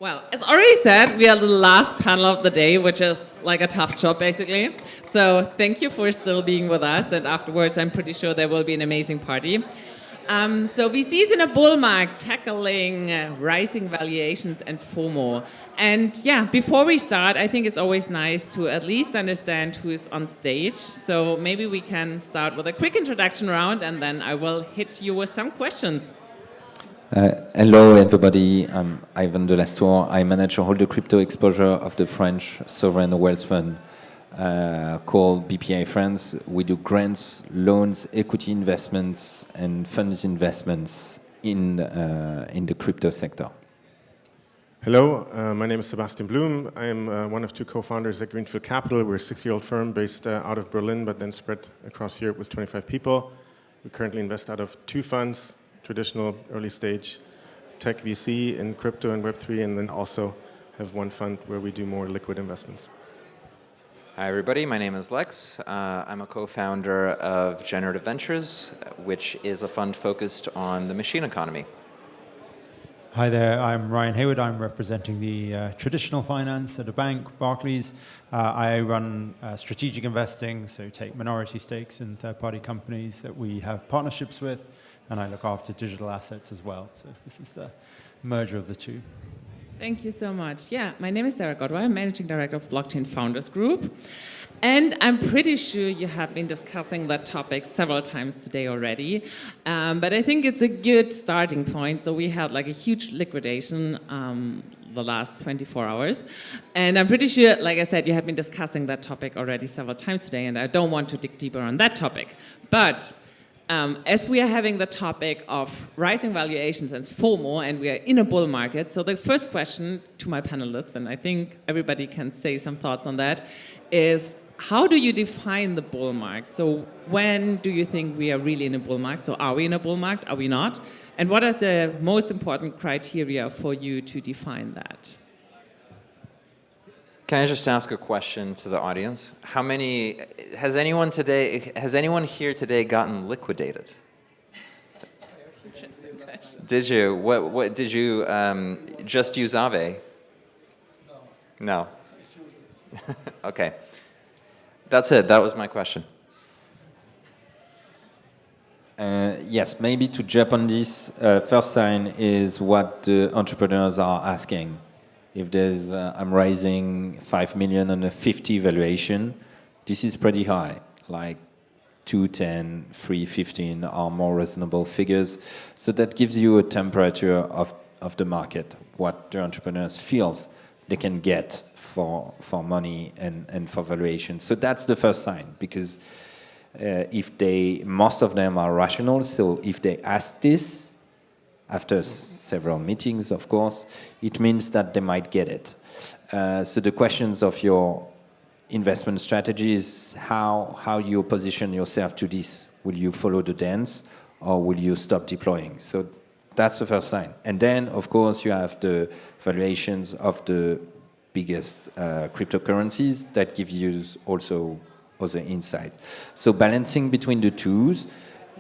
Well, as already said, we are the last panel of the day, which is like a tough job, basically. So thank you for still being with us. And afterwards, I'm pretty sure there will be an amazing party. So VCs in a bull market tackling rising valuations and FOMO. And yeah, before we start, I think it's always nice to at least understand who is on stage. So maybe we can start with a quick introduction round, and then I will hit you with some questions. Hello, everybody. I'm Ivan de Lastours. I manage all the crypto exposure of the French sovereign wealth fund called Bpifrance. We do grants, loans, equity investments, and funds investments in the crypto sector. Hello, my name is Sebastian Blum. I'm one of two co-founders at Greenfield Capital. We're a 6-year-old firm based out of Berlin, but then spread across Europe with 25 people. We currently invest out of 2 funds. Traditional early stage tech VC in crypto and Web3, and then also have 1 fund where we do more liquid investments. Hi everybody, my name is Lex. I'm a co-founder of Generative Ventures, which is a fund focused on the machine economy. Hi there, I'm Ryan Hayward. I'm representing the traditional finance at a bank, Barclays. I run strategic investing, so take minority stakes in third-party companies that we have partnerships with, and I look after digital assets as well. So this is the merger of the two. Thank you so much. Yeah, my name is Gottwald. I'm Managing Director of Blockchain Founders Group. And I'm pretty sure you have been discussing that topic several times today already. But I think it's a good starting point. So we had like a huge liquidation the last 24 hours. And I'm pretty sure, like I said, you have been discussing that topic already several times today. And I don't want to dig deeper on that topic. But as we are having the topic of rising valuations and FOMO, and we are in a bull market, so the first question to my panelists, and I think everybody can say some thoughts on that, is how do you define the bull market? So when do you think we are really in a bull market? So are we in a bull market? Are we not? And what are the most important criteria for you to define that? Can I just ask a question to the audience? Has anyone here today gotten liquidated? Interesting question. Did you? What did you just use Aave? No. Okay. That's it. That was my question. Yes, maybe to jump on this, first sign is what the entrepreneurs are asking. If there's, I'm raising 5 million on a 50 valuation, this is pretty high, like 2, 10, 3, 15 are more reasonable figures. So that gives you a temperature of the market, what the entrepreneurs feels they can get for money and for valuation. So that's the first sign, because most of them are rational, so if they ask this, after several meetings, of course, it means that they might get it. So the questions of your investment strategy is how you position yourself to this. Will you follow the dance, or will you stop deploying? So that's the first sign. And then, of course, you have the valuations of the biggest cryptocurrencies that give you also other insights. So balancing between the two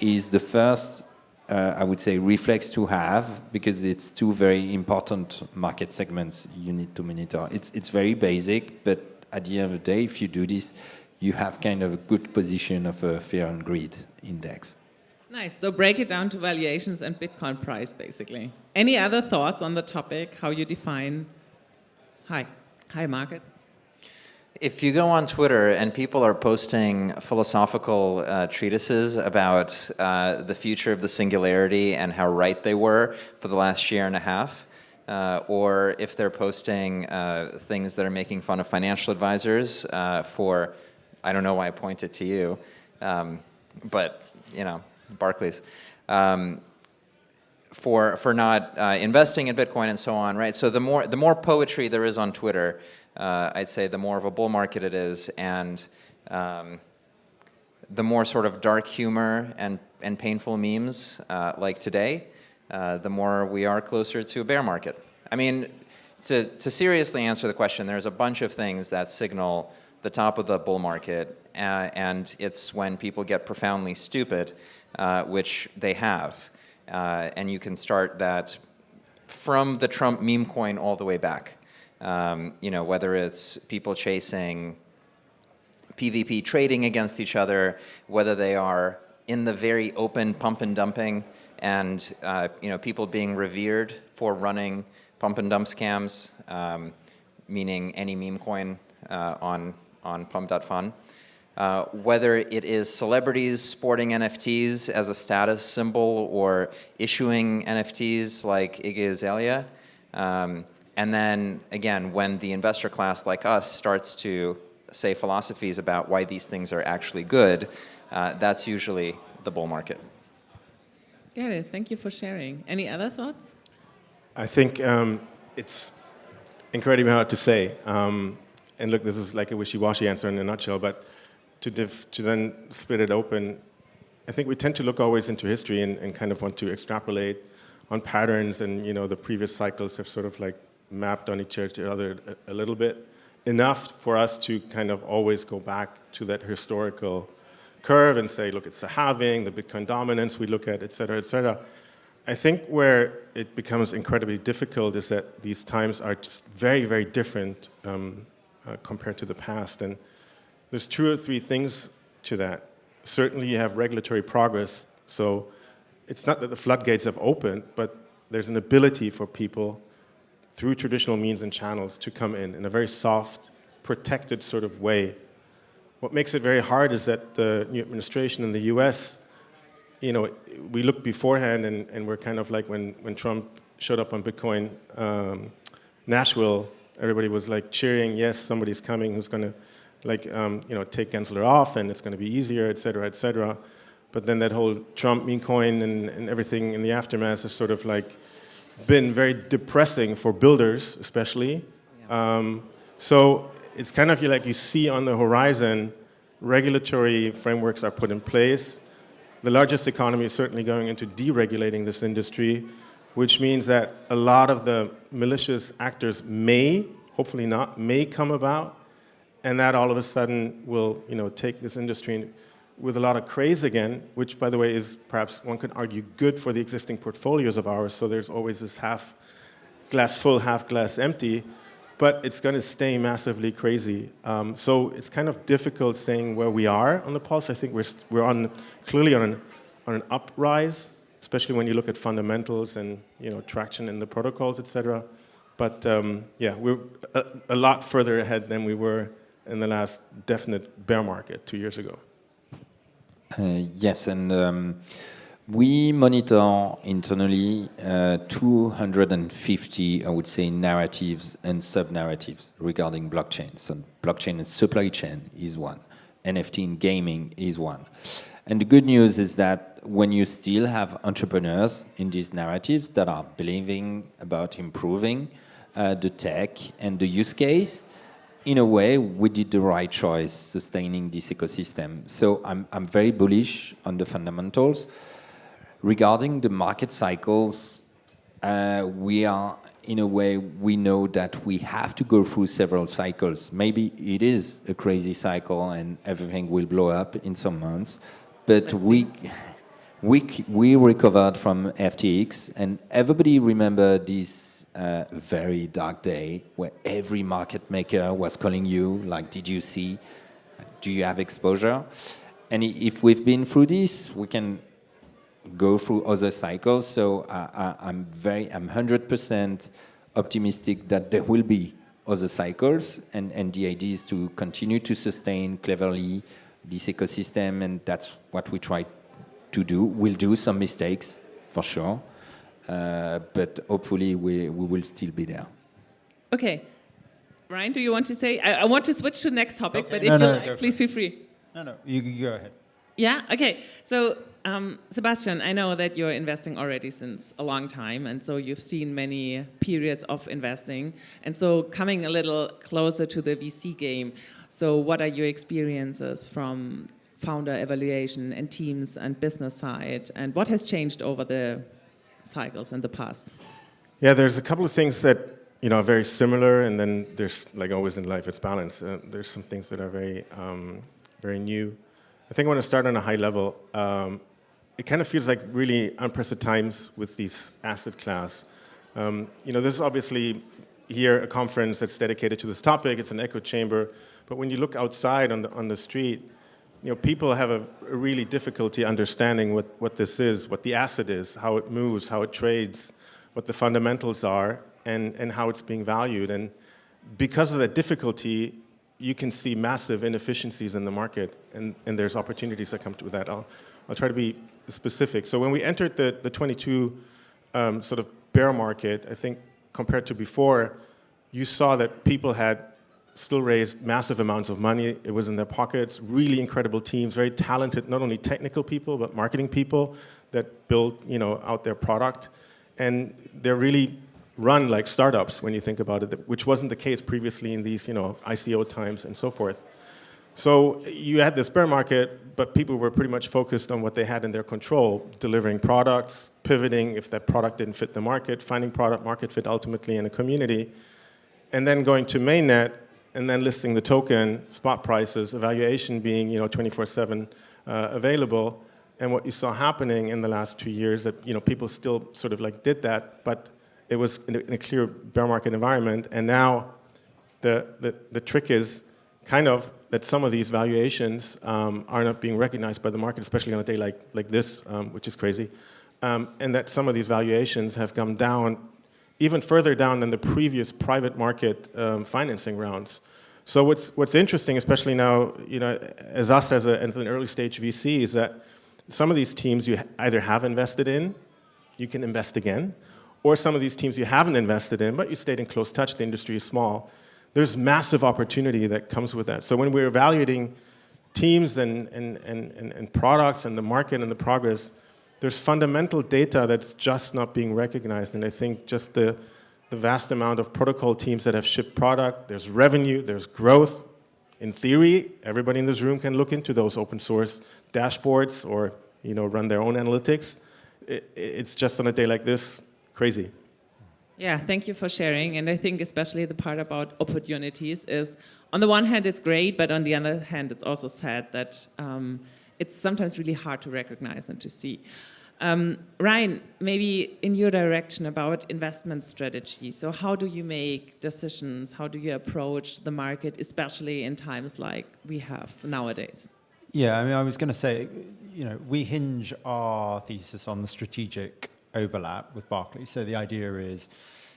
is the first I would say reflex to have, because it's 2 very important market segments you need to monitor. It's very basic, but at the end of the day, if you do this, you have kind of a good position of a fear and greed index. Nice. So break it down to valuations and Bitcoin price, basically. Any other thoughts on the topic, how you define high markets? If you go on Twitter and people are posting philosophical treatises about the future of the singularity and how right they were for the last year and a half, or if they're posting things that are making fun of financial advisors for, I don't know why I pointed to you, but, you know, Barclays, for not investing in Bitcoin and so on, right? So the more poetry there is on Twitter, I'd say the more of a bull market it is, and the more sort of dark humor and painful memes like today, the more we are closer to a bear market. I mean, to seriously answer the question, there's a bunch of things that signal the top of the bull market, and it's when people get profoundly stupid, which they have. And you can start that from the Trump meme coin all the way back. Whether it's people chasing PvP trading against each other, whether they are in the very open pump and dumping, and people being revered for running pump and dump scams, meaning any meme coin on pump.fun. Whether it is celebrities sporting NFTs as a status symbol or issuing NFTs like Iggy Azalea. And then, again, when the investor class like us starts to say philosophies about why these things are actually good, that's usually the bull market. Got it. Thank you for sharing. Any other thoughts? I think it's incredibly hard to say. And look, this is like a wishy-washy answer in a nutshell, but to then split it open, I think we tend to look always into history and kind of want to extrapolate on patterns, and the previous cycles have sort of like mapped on each other a little bit, enough for us to kind of always go back to that historical curve and say, look, it's the halving, the Bitcoin dominance we look at, et cetera, et cetera. I think where it becomes incredibly difficult is that these times are just very, very different compared to the past. And there's 2 or 3 things to that. Certainly you have regulatory progress, so it's not that the floodgates have opened, but there's an ability for people through traditional means and channels to come in a very soft, protected sort of way. What makes it very hard is that the new administration in the US, we look beforehand and we're kind of like when Trump showed up on Bitcoin Nashville, everybody was like cheering, yes, somebody's coming who's going to take Gensler off and it's going to be easier, et cetera, et cetera. But then that whole Trump meme coin and everything in the aftermath has sort of like been very depressing for builders, especially. Yeah. So it's kind of like you see on the horizon, regulatory frameworks are put in place. The largest economy is certainly going into deregulating this industry, which means that a lot of the malicious actors may, hopefully not, may come about, and that all of a sudden will take this industry with a lot of craze again, which, by the way, is perhaps, one could argue, good for the existing portfolios of ours. So there's always this half glass full, half glass empty, but it's going to stay massively crazy. So it's kind of difficult saying where we are on the pulse. I think we're clearly on an uprise, especially when you look at fundamentals and traction in the protocols, etc. But we're a lot further ahead than we were in the last definite bear market 2 years ago. Yes, and we monitor internally 250, I would say, narratives and sub-narratives regarding blockchain. So blockchain and supply chain is one. NFT in gaming is one. And the good news is that when you still have entrepreneurs in these narratives that are believing about improving the tech and the use case, in a way, we did the right choice sustaining this ecosystem. So I'm very bullish on the fundamentals. Regarding the market cycles, we are, in a way, we know that we have to go through several cycles. Maybe it is a crazy cycle and everything will blow up in some months, but we recovered from FTX, and everybody remember this very dark day where every market maker was calling you, like, did you see? Do you have exposure? And if we've been through this, we can go through other cycles. So I'm 100% optimistic that there will be other cycles, and the idea is to continue to sustain cleverly this ecosystem, and that's what we try to do. We'll do some mistakes, for sure. But hopefully we will still be there. Okay. Ryan, do you want to say? I want to switch to the next topic, Okay. but if you like, please feel free. No, you go ahead. Yeah, okay. So, Sebastian, I know that you're investing already since a long time, and so you've seen many periods of investing. And so coming a little closer to the VC game, so what are your experiences from founder evaluation and teams and business side, and what has changed over the cycles in the past? Yeah, there's a couple of things that are very similar, and then there's, like always in life, it's balance. There's some things that are very, very new. I think I want to start on a high level. It kind of feels like really unprecedented times with these asset class. This is obviously here a conference that's dedicated to this topic. It's an echo chamber. But when you look outside on the street, people have a really difficulty understanding what this is, what the asset is, how it moves, how it trades, what the fundamentals are, and how it's being valued. And because of that difficulty, you can see massive inefficiencies in the market, and there's opportunities that come with that. I'll try to be specific. So when we entered the 22 sort of bear market, I think compared to before, you saw that people had still raised massive amounts of money. It was in their pockets, really incredible teams, very talented, not only technical people, but marketing people that build out their product. And they're really run like startups when you think about it, which wasn't the case previously in these ICO times and so forth. So you had this bear market, but people were pretty much focused on what they had in their control, delivering products, pivoting if that product didn't fit the market, finding product market fit ultimately in a community, and then going to mainnet and then listing the token, spot prices, evaluation being 24/7 available. And what you saw happening in the last 2 years that people still sort of like did that, but it was in a clear bear market environment. And now the trick is kind of that some of these valuations are not being recognized by the market, especially on a day like this, which is crazy. And that some of these valuations have come down even further down than the previous private market financing rounds. So what's interesting, especially now, as us as an early stage VC, is that some of these teams you either have invested in, you can invest again, or some of these teams you haven't invested in, but you stayed in close touch, the industry is small. There's massive opportunity that comes with that. So when we're evaluating teams and products and the market and the progress, there's fundamental data that's just not being recognized. And I think just the vast amount of protocol teams that have shipped product, there's revenue, there's growth. In theory, everybody in this room can look into those open source dashboards or run their own analytics. It's just on a day like this, crazy. Yeah, thank you for sharing. And I think especially the part about opportunities is, on the one hand, it's great, but on the other hand, it's also sad that it's sometimes really hard to recognize and to see. Ryan, maybe in your direction about investment strategy. So how do you make decisions? How do you approach the market, especially in times like we have nowadays? Yeah, I was going to say, we hinge our thesis on the strategic overlap with Barclays. So the idea is,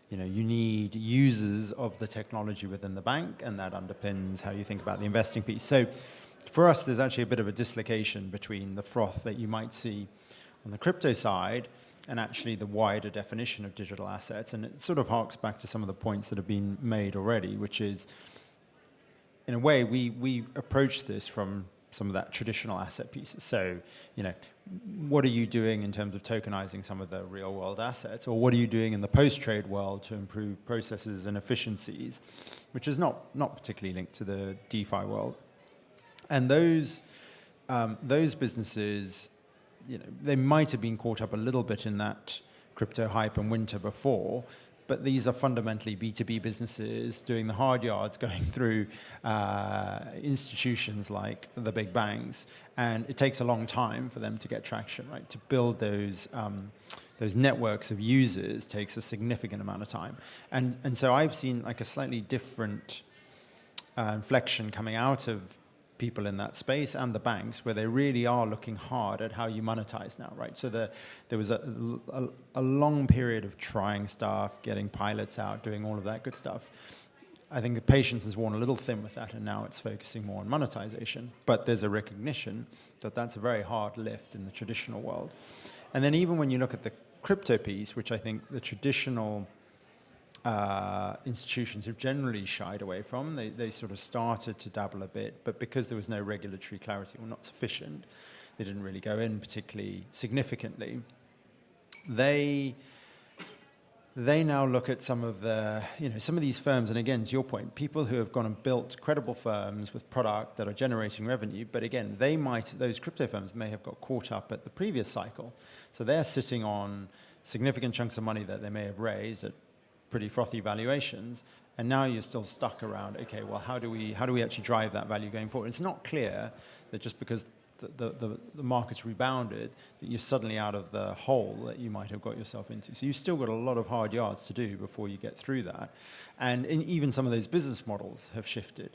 you need users of the technology within the bank, and that underpins how you think about the investing piece. So for us, there's actually a bit of a dislocation between the froth that you might see on the crypto side and actually the wider definition of digital assets. And it sort of harks back to some of the points that have been made already, which is, in a way, we approach this from some of that traditional asset pieces. So, what are you doing in terms of tokenizing some of the real world assets? Or what are you doing in the post-trade world to improve processes and efficiencies, which is not particularly linked to the DeFi world. And those businesses, they might have been caught up a little bit in that crypto hype and winter before, but these are fundamentally B2B businesses doing the hard yards, going through institutions like the big banks, and it takes a long time for them to get traction, right? To build those networks of users takes a significant amount of time. And so I've seen like a slightly different inflection coming out of people in that space and the banks, where they really are looking hard at how you monetize now, right? So there was a long period of trying stuff, getting pilots out, doing all of that good stuff. I think the patience has worn a little thin with that, and now it's focusing more on monetization. But there's a recognition that that's a very hard lift in the traditional world. And then even when you look at the crypto piece, which I think the traditional institutions have generally shied away from. They sort of started to dabble a bit, but because there was no regulatory clarity, or not sufficient, they didn't really go in particularly significantly. They now look at some of these firms, and again, to your point, people who have gone and built credible firms with product that are generating revenue, but again, those crypto firms may have got caught up at the previous cycle. So they're sitting on significant chunks of money that they may have raised at pretty frothy valuations, and now you're still stuck around, okay, well, how do we actually drive that value going forward? It's not clear that just because the market's rebounded, that you're suddenly out of the hole that you might have got yourself into. So you've still got a lot of hard yards to do before you get through that. And even some of those business models have shifted,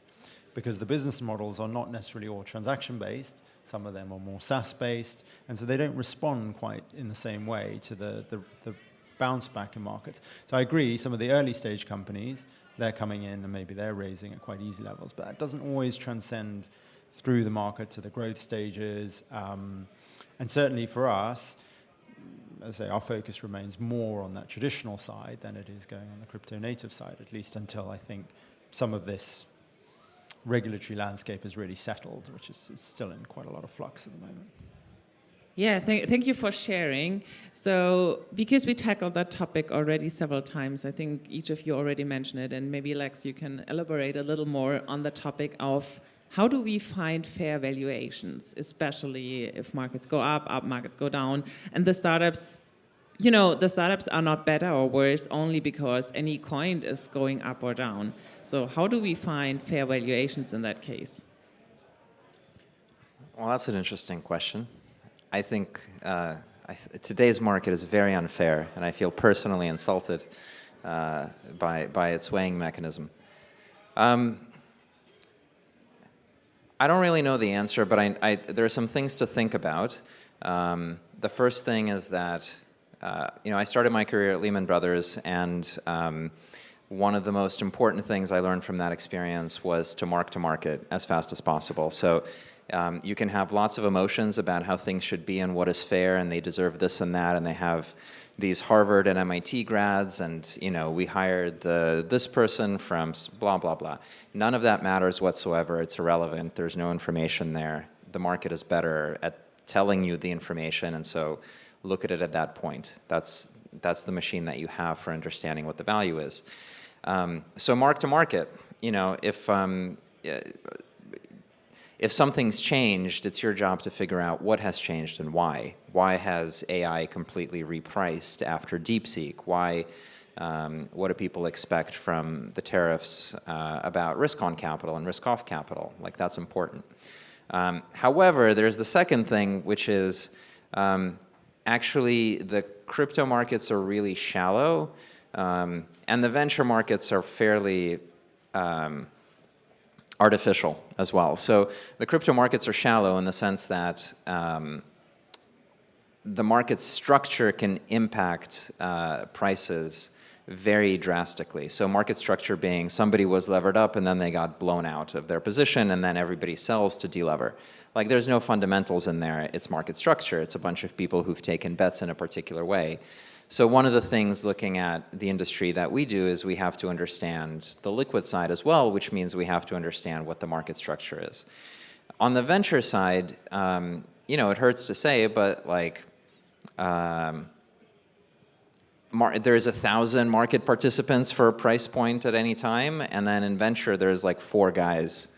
because the business models are not necessarily all transaction-based. Some of them are more SaaS-based, and so they don't respond quite in the same way to the bounce back in markets. So I agree, some of the early stage companies, they're coming in and maybe they're raising at quite easy levels, but that doesn't always transcend through the market to the growth stages. And certainly for us, as I say, our focus remains more on that traditional side than it is going on the crypto native side, at least until I think some of this regulatory landscape is really settled, which is still in quite a lot of flux at the moment. Yeah, thank you for sharing. So, because we tackled that topic already several times, I think each of you already mentioned it, and maybe Lex, you can elaborate a little more on the topic of how do we find fair valuations, especially if markets go up, markets go down, and the startups, the startups are not better or worse only because any coin is going up or down. So how do we find fair valuations in that case? Well, that's an interesting question. I think today's market is very unfair, and I feel personally insulted by its weighing mechanism. I don't really know the answer, but there are some things to think about. The first thing is that I started my career at Lehman Brothers, and one of the most important things I learned from that experience was to market as fast as possible. So you can have lots of emotions about how things should be and what is fair, and they deserve this and that, and they have these Harvard and MIT grads, and we hired this person from blah, blah, blah. None of that matters whatsoever. It's irrelevant. There's no information there. The market is better at telling you the information, and so look at it at that point. That's the machine that you have for understanding what the value is. So mark to market, if something's changed, it's your job to figure out what has changed and why. Why has AI completely repriced after DeepSeek? Why? What do people expect from the tariffs about risk on capital and risk off capital? Like, that's important. However, there's the second thing, which is actually the crypto markets are really shallow, and the venture markets are fairly artificial as well. So the crypto markets are shallow in the sense that the market structure can impact prices very drastically. So market structure being somebody was levered up and then they got blown out of their position and then everybody sells to delever. Like, there's no fundamentals in there. It's market structure. It's a bunch of people who've taken bets in a particular way. So one of the things looking at the industry that we do is we have to understand the liquid side as well, which means we have to understand what the market structure is. On the venture side, it hurts to say, but like there's 1,000 market participants for a price point at any time, and then in venture there's like 4 guys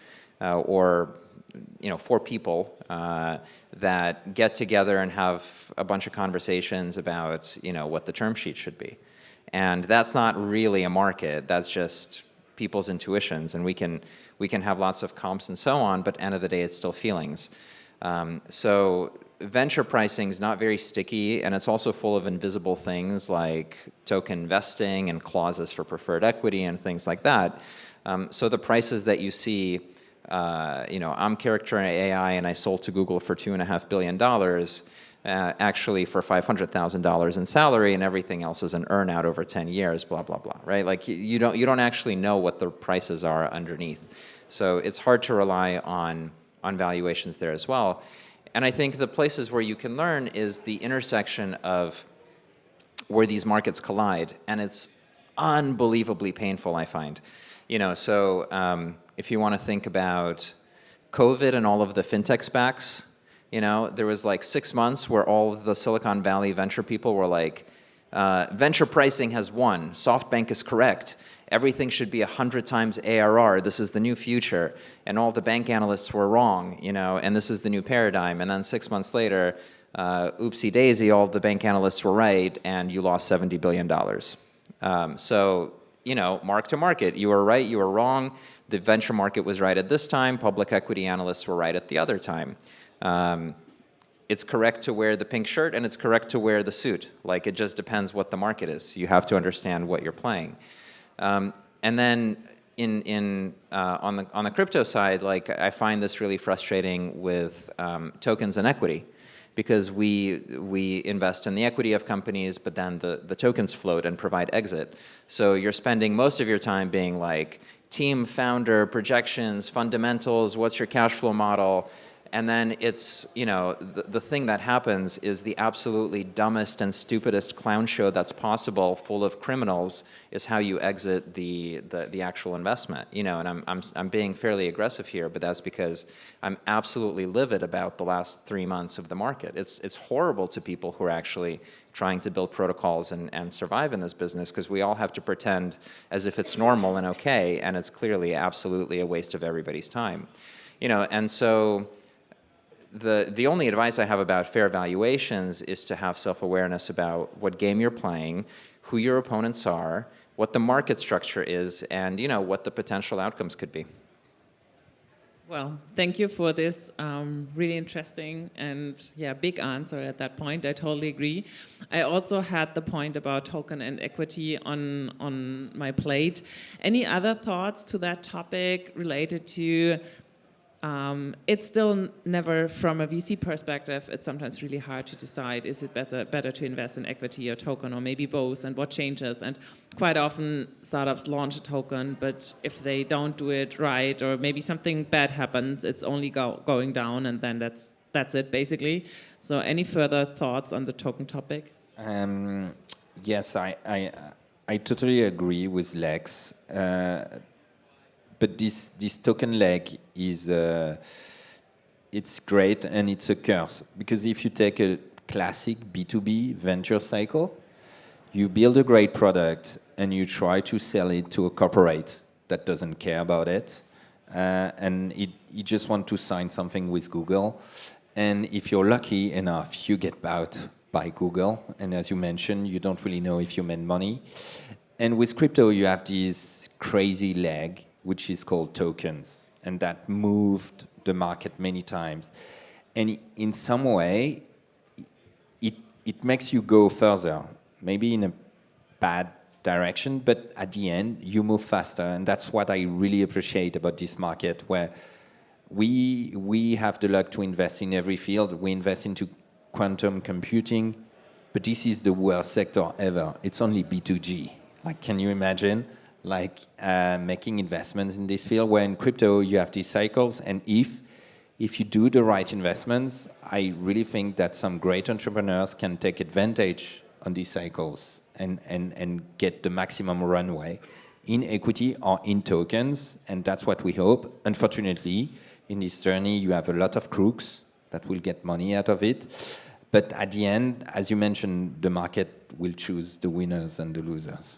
or 4 people that get together and have a bunch of conversations about what the term sheet should be. And that's not really a market. That's just people's intuitions, and we can have lots of comps and so on, but end of the day it's still feelings. So venture pricing is not very sticky, and it's also full of invisible things like token vesting and clauses for preferred equity and things like that. So the prices that you see, I'm character AI and I sold to Google for $2.5 billion, actually for $500,000 in salary, and everything else is an earn-out over 10 years, blah, blah, blah, right? Like, you don't actually know what the prices are underneath. So it's hard to rely on valuations there as well. And I think the places where you can learn is the intersection of where these markets collide, and it's unbelievably painful, I find. If you want to think about COVID and all of the fintech SPACs, there was like 6 months where all of the Silicon Valley venture people were like, venture pricing has won, SoftBank is correct, everything should be 100 times ARR, this is the new future, and all the bank analysts were wrong, and this is the new paradigm. And then 6 months later, oopsie daisy, all the bank analysts were right, and you lost $70 billion. Mark to market, you were right, you were wrong. The venture market was right at this time, public equity analysts were right at the other time. It's correct to wear the pink shirt and it's correct to wear the suit. Like, it just depends what the market is. You have to understand what you're playing. And then on the crypto side, like, I find this really frustrating with tokens and equity, because we invest in the equity of companies, but then the tokens float and provide exit. So you're spending most of your time being like, team, founder, projections, fundamentals, what's your cash flow model? And then it's, you know, the thing that happens is the absolutely dumbest and stupidest clown show that's possible, full of criminals, is how you exit the actual investment. You know, and I'm being fairly aggressive here, but that's because I'm absolutely livid about the last 3 months of the market. It's horrible to people who are actually trying to build protocols and survive in this business, because we all have to pretend as if it's normal and okay, and it's clearly absolutely a waste of everybody's time. You know, and so the only advice I have about fair valuations is to have self-awareness about what game you're playing, who your opponents are, what the market structure is, and, you know, what the potential outcomes could be. Well, thank you for this really interesting and big answer at that point. I totally agree. I also had the point about token and equity on my plate. Any other thoughts to that topic related to it's still never, from a VC perspective, it's sometimes really hard to decide, is it better to invest in equity or token, or maybe both, and what changes? And quite often startups launch a token, but if they don't do it right, or maybe something bad happens, it's only going down, and then that's it, basically. So any further thoughts on the token topic? Yes, I totally agree with Lex. But this token leg is it's great, and it's a curse, because if you take a classic B2B venture cycle, you build a great product and you try to sell it to a corporate that doesn't care about it, and you just want to sign something with Google, and if you're lucky enough, you get bought by Google, and as you mentioned, you don't really know if you made money. And with crypto, you have this crazy leg, which is called tokens, and that moved the market many times. And in some way, it makes you go further, maybe in a bad direction, but at the end, you move faster. And that's what I really appreciate about this market, where we have the luck to invest in every field. We invest into quantum computing, but this is the worst sector ever. It's only B2G. Like, can you imagine? Like making investments in this field, where in crypto you have these cycles, and if you do the right investments, I really think that some great entrepreneurs can take advantage on these cycles and get the maximum runway in equity or in tokens, and that's what we hope. Unfortunately, in this journey, you have a lot of crooks that will get money out of it, but at the end, as you mentioned, the market will choose the winners and the losers.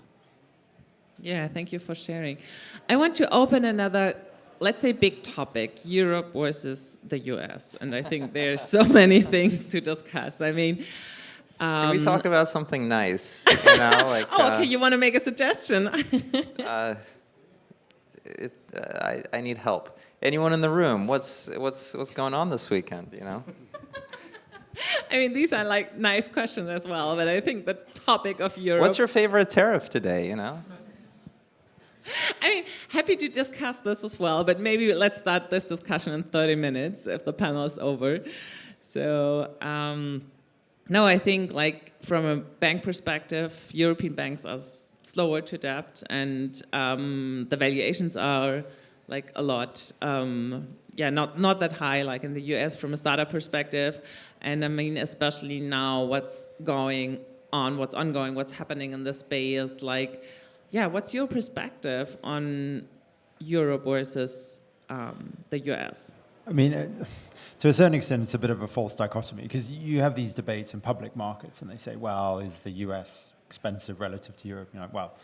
Yeah, thank you for sharing. I want to open another, let's say, big topic, Europe versus the US. And I think there's so many things to discuss. I mean... Can we talk about something nice? You know, like, okay, you want to make a suggestion? I need help. Anyone in the room? What's going on this weekend, you know? I mean, these are like nice questions as well, but I think the topic of Europe... What's your favorite tariff today, you know? I mean, happy to discuss this as well, but maybe let's start this discussion in 30 minutes if the panel is over. So, no, I think like from a bank perspective, European banks are slower to adapt, and the valuations are like a lot, not that high like in the US from a startup perspective. And I mean, especially now what's going on, what's ongoing, what's happening in the space, like, what's your perspective on Europe versus the US? I mean, to a certain extent, it's a bit of a false dichotomy, because you have these debates in public markets, and they say, well, is the US expensive relative to Europe? You're like, well,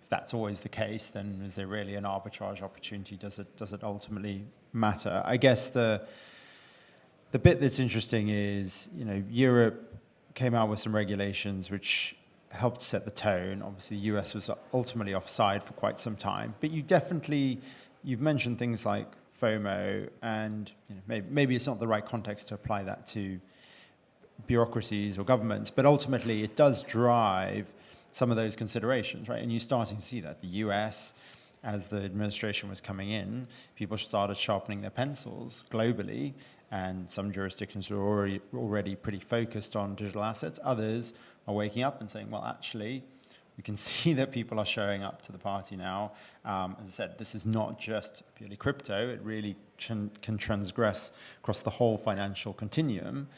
if that's always the case, then is there really an arbitrage opportunity? Does it ultimately matter? I guess the bit that's interesting is, you know, Europe came out with some regulations which helped set the tone. Obviously, the US was ultimately offside for quite some time. But you've mentioned things like FOMO, and maybe it's not the right context to apply that to bureaucracies or governments, but ultimately it does drive some of those considerations, right? And you're starting to see that. The US, as the administration was coming in, people started sharpening their pencils globally, and some jurisdictions were already pretty focused on digital assets. Others are waking up and saying, well, actually, we can see that people are showing up to the party now. As I said, this is not just purely crypto. It really can transgress across the whole financial continuum.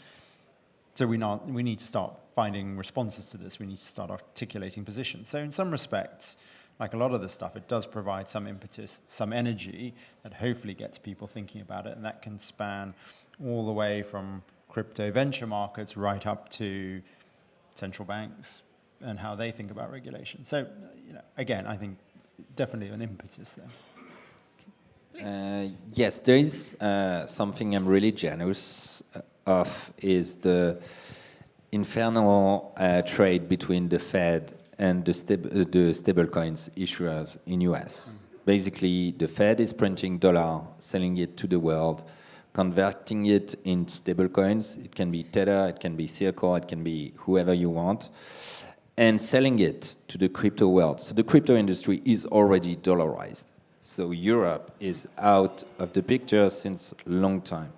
So we need to start finding responses to this. We need to start articulating positions. So in some respects, like a lot of this stuff, it does provide some impetus, some energy that hopefully gets people thinking about it. And that can span all the way from crypto venture markets right up to central banks and how they think about regulation. So, again, I think definitely an impetus there. Yes, there is something I'm really jealous of is the infernal trade between the Fed and the stablecoins issuers in US. Basically, the Fed is printing dollar, selling it to the world, converting it in stablecoins. It can be Tether, it can be Circle, it can be whoever you want, and selling it to the crypto world. So the crypto industry is already dollarized. So Europe is out of the picture since a long time.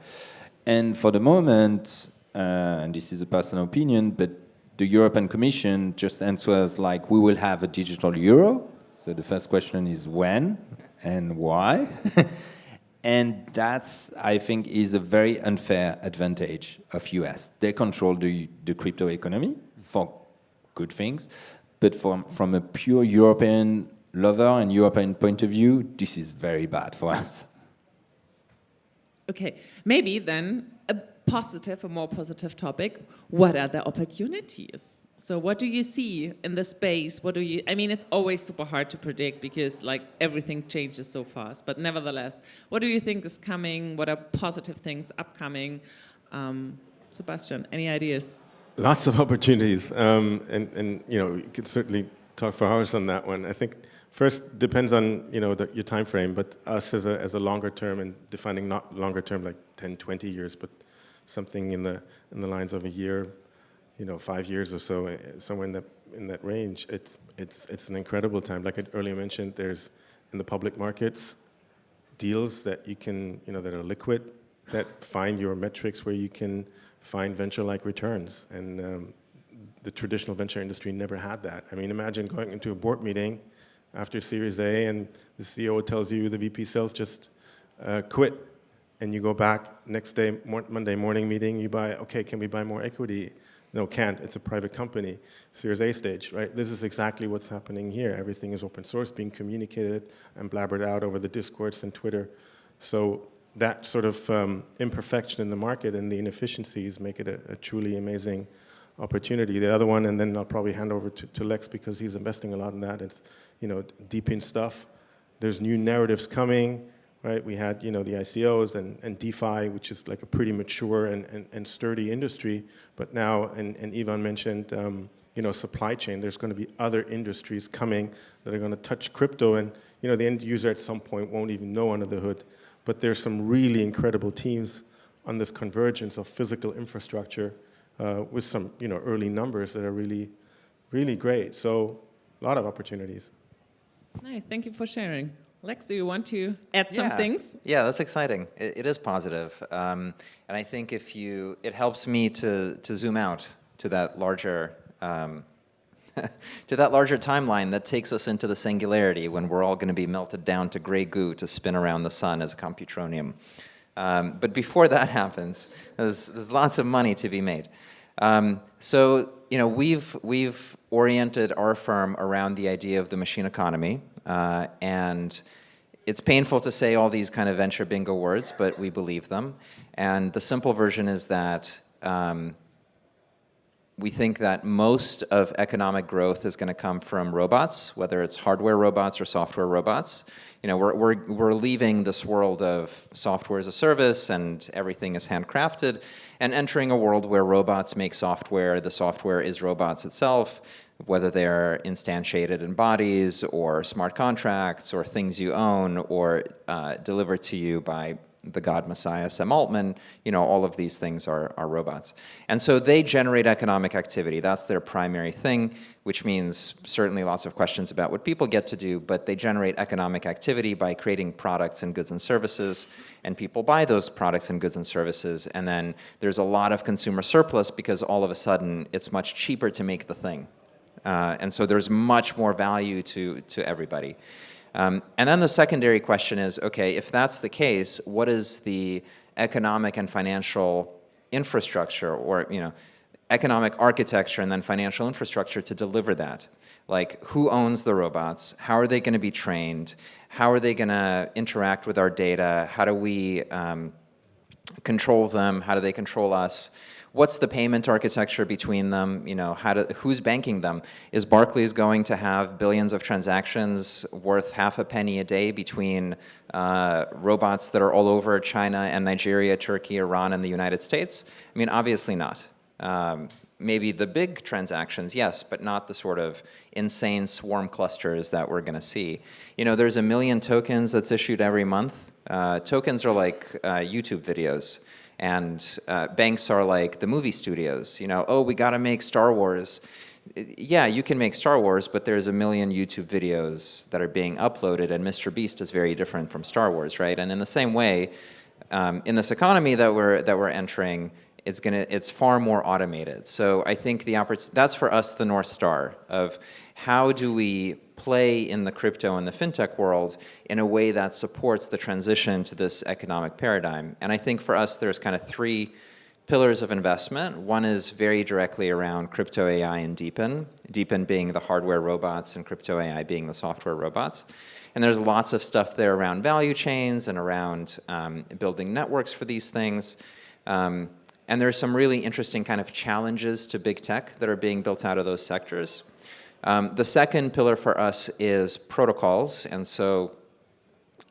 And for the moment, and this is a personal opinion, but the European Commission just answers like, we will have a digital euro. So the first question is when and why? And that's, I think, is a very unfair advantage of US. They control the crypto economy for good things, but from a pure European lover and European point of view, this is very bad for us. Okay, maybe then a more positive topic. What are the opportunities? So what do you see in the space? I mean, it's always super hard to predict because like everything changes so fast, but nevertheless, what do you think is coming? What are positive things upcoming? Sebastian, any ideas? Lots of opportunities, and you could certainly talk for hours on that one. I think first depends on your time frame, but us as a longer term, and defining not longer term like 10, 20 years, but something in the lines of a year, 5 years or so, somewhere in that range. It's an incredible time. Like I earlier mentioned, there's in the public markets deals that you can that are liquid, that find your metrics where you can find venture-like returns, and the traditional venture industry never had that. I mean, imagine going into a board meeting after Series A and the CEO tells you the VP sales just quit, and you go back next day, Monday morning meeting, you buy, okay, can we buy more equity? No, can't, it's a private company, Series A stage, right? This is exactly what's happening here. Everything is open source, being communicated and blabbered out over the Discords and Twitter. So that sort of imperfection in the market and the inefficiencies make it a truly amazing opportunity. The other one, and then I'll probably hand over to Lex because he's investing a lot in that, it's deep in stuff. There's new narratives coming, right? We had the ICOs and DeFi, which is like a pretty mature and sturdy industry, but now, and Ivan mentioned, supply chain, there's going to be other industries coming that are going to touch crypto, and the end user at some point won't even know under the hood. But there's some really incredible teams on this convergence of physical infrastructure with some early numbers that are really, really great. So a lot of opportunities. Nice, thank you for sharing. Lex, do you want to add some things? Yeah, that's exciting. It is positive. And I think it helps me to zoom out to that larger timeline that takes us into the singularity when we're all going to be melted down to gray goo to spin around the sun as a computronium. But before that happens, there's lots of money to be made. So we've oriented our firm around the idea of the machine economy, and it's painful to say all these kind of venture bingo words, but we believe them. And the simple version is that we think that most of economic growth is going to come from robots, whether it's hardware robots or software robots. We're leaving this world of software as a service and everything is handcrafted, and entering a world where robots make software. The software is robots itself, whether they're instantiated in bodies or smart contracts or things you own or delivered to you by the God Messiah, Sam Altman. All of these things are robots. And so they generate economic activity. That's their primary thing, which means certainly lots of questions about what people get to do, but they generate economic activity by creating products and goods and services, and people buy those products and goods and services, and then there's a lot of consumer surplus because all of a sudden it's much cheaper to make the thing. And so there's much more value to everybody. And then the secondary question is, okay, if that's the case, what is the economic and financial infrastructure, or economic architecture and then financial infrastructure to deliver that? Like, who owns the robots? How are they going to be trained? How are they going to interact with our data? How do we control them? How do they control us? What's the payment architecture between them? Who's banking them? Is Barclays going to have billions of transactions worth half a penny a day between robots that are all over China and Nigeria, Turkey, Iran, and the United States? I mean, obviously not. Maybe the big transactions, yes, but not the sort of insane swarm clusters that we're going to see. There's 1 million tokens that's issued every month. Tokens are like YouTube videos. And banks are like the movie studios. We got to make Star Wars. Yeah, you can make Star Wars, but there's 1 million YouTube videos that are being uploaded, and Mr. Beast is very different from Star Wars, right? And in the same way, in this economy that we're entering, it's far more automated. So I think that's for us the North Star of how do we play in the crypto and the fintech world in a way that supports the transition to this economic paradigm. And I think for us there's kind of 3 pillars of investment. One is very directly around crypto AI and Deepen. Deepen being the hardware robots and crypto AI being the software robots. And there's lots of stuff there around value chains and around building networks for these things. And there's some really interesting kind of challenges to big tech that are being built out of those sectors. The second pillar for us is protocols, and so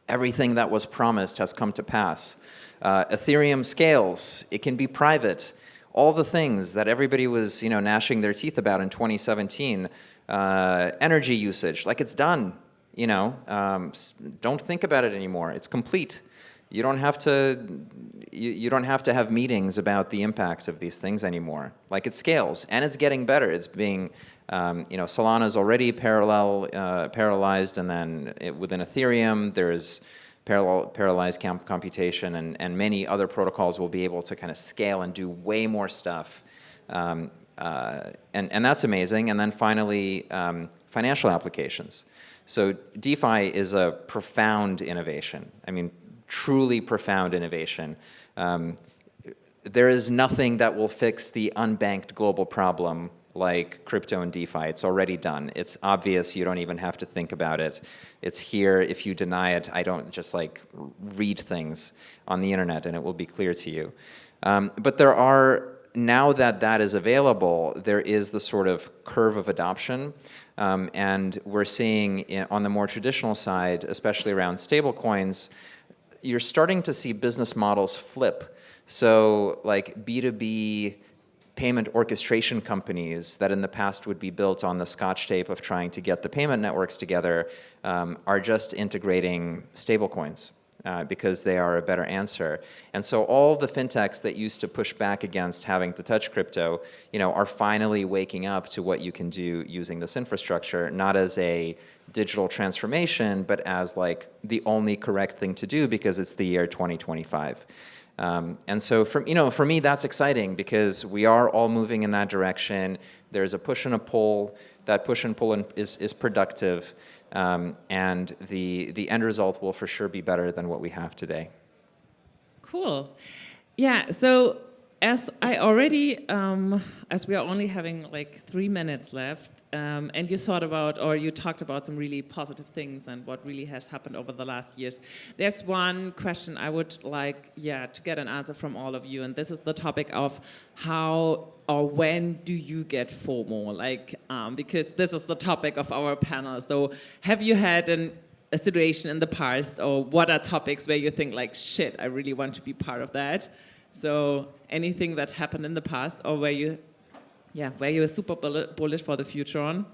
everything that was promised has come to pass. Ethereum scales, it can be private. All the things that everybody was gnashing their teeth about in 2017, energy usage, like it's done. Don't think about it anymore. It's complete. You don't have to have meetings about the impact of these things anymore. Like, it scales, and it's getting better. It's being, Solana's already parallelized, and then within Ethereum, there's parallelized computation, and many other protocols will be able to kind of scale and do way more stuff. And that's amazing. And then finally, financial applications. So DeFi is a profound innovation. I mean, truly profound innovation. There is nothing that will fix the unbanked global problem like crypto and DeFi. It's already done. It's obvious. You don't even have to think about it. It's here. If you deny it, I don't just read things on the internet and it will be clear to you. But there are, now that is available, there is the sort of curve of adoption. And we're seeing on the more traditional side, especially around stablecoins, you're starting to see business models flip. So like B2B payment orchestration companies that in the past would be built on the scotch tape of trying to get the payment networks together are just integrating stablecoins because they are a better answer. And so all the fintechs that used to push back against having to touch crypto, are finally waking up to what you can do using this infrastructure, not as a digital transformation, but as the only correct thing to do because it's the year 2025. And so for me, that's exciting because we are all moving in that direction. There's a push and a pull. That push and pull is productive. And the end result will for sure be better than what we have today. Cool. Yeah, so as I already, as we are only having like 3 minutes left, and you thought about, or you talked about some really positive things and what really has happened over the last years. There's one question I would like, to get an answer from all of you, and this is the topic of how or when do you get FOMO? Like, because this is the topic of our panel. So, have you had a situation in the past, or what are topics where you think like, shit, I really want to be part of that? So, anything that happened in the past, or where you were super bullish for the future on?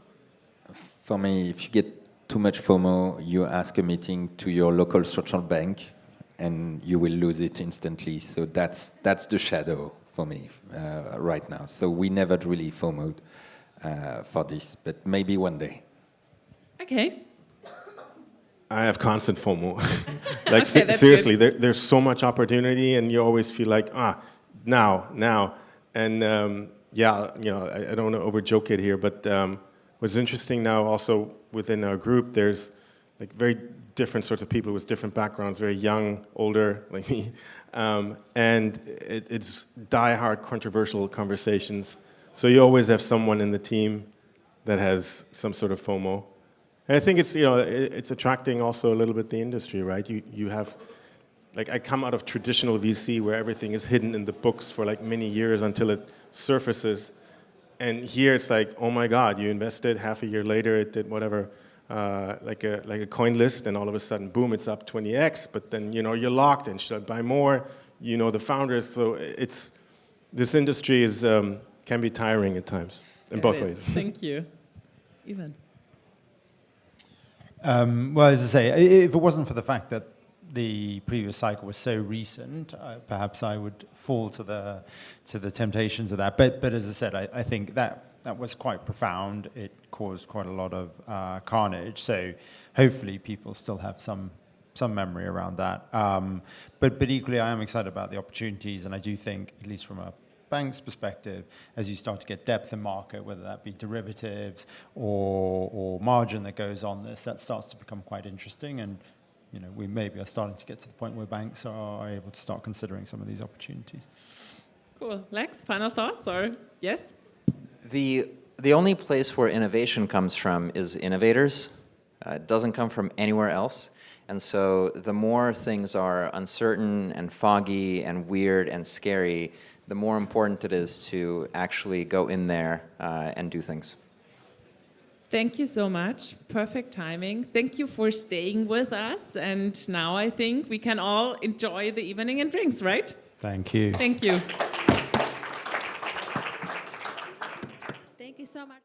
For me, if you get too much FOMO, you ask a meeting to your local central bank, and you will lose it instantly. So that's the shadow for me right now. So we never really FOMO'd for this, but maybe one day. Okay. I have constant FOMO. Like Okay, seriously, there's so much opportunity, and you always feel like now, and I don't want to over joke it here, but what's interesting now also within our group, there's like very different sorts of people with different backgrounds, very young, older, like me, and it's die-hard controversial conversations. So you always have someone in the team that has some sort of FOMO. And I think it's attracting also a little bit the industry, right? You have, like, I come out of traditional VC where everything is hidden in the books for like many years until it surfaces. And here it's like, oh my God, you invested, half a year later it did whatever, like a coin list, and all of a sudden, boom, it's up 20x. But then you're locked, and should I buy more? The founders. So this industry is can be tiring at times in both ways. Thank you, Ivan. Well, as I say, if it wasn't for the fact that the previous cycle was so recent, perhaps I would fall to the temptations of that. But as I said, I think that was quite profound. It caused quite a lot of carnage. So hopefully people still have some memory around that. But equally, I am excited about the opportunities, and I do think, at least from a bank's perspective, as you start to get depth in market, whether that be derivatives or margin that goes on this, that starts to become quite interesting. And we maybe are starting to get to the point where banks are able to start considering some of these opportunities. Cool. Lex, final thoughts, or yes? The only place where innovation comes from is innovators. It doesn't come from anywhere else. And so the more things are uncertain and foggy and weird and scary, the more important it is to actually go in there and do things. Thank you so much. Perfect timing. Thank you for staying with us. And now I think we can all enjoy the evening and drinks, right? Thank you. Thank you. Thank you so much.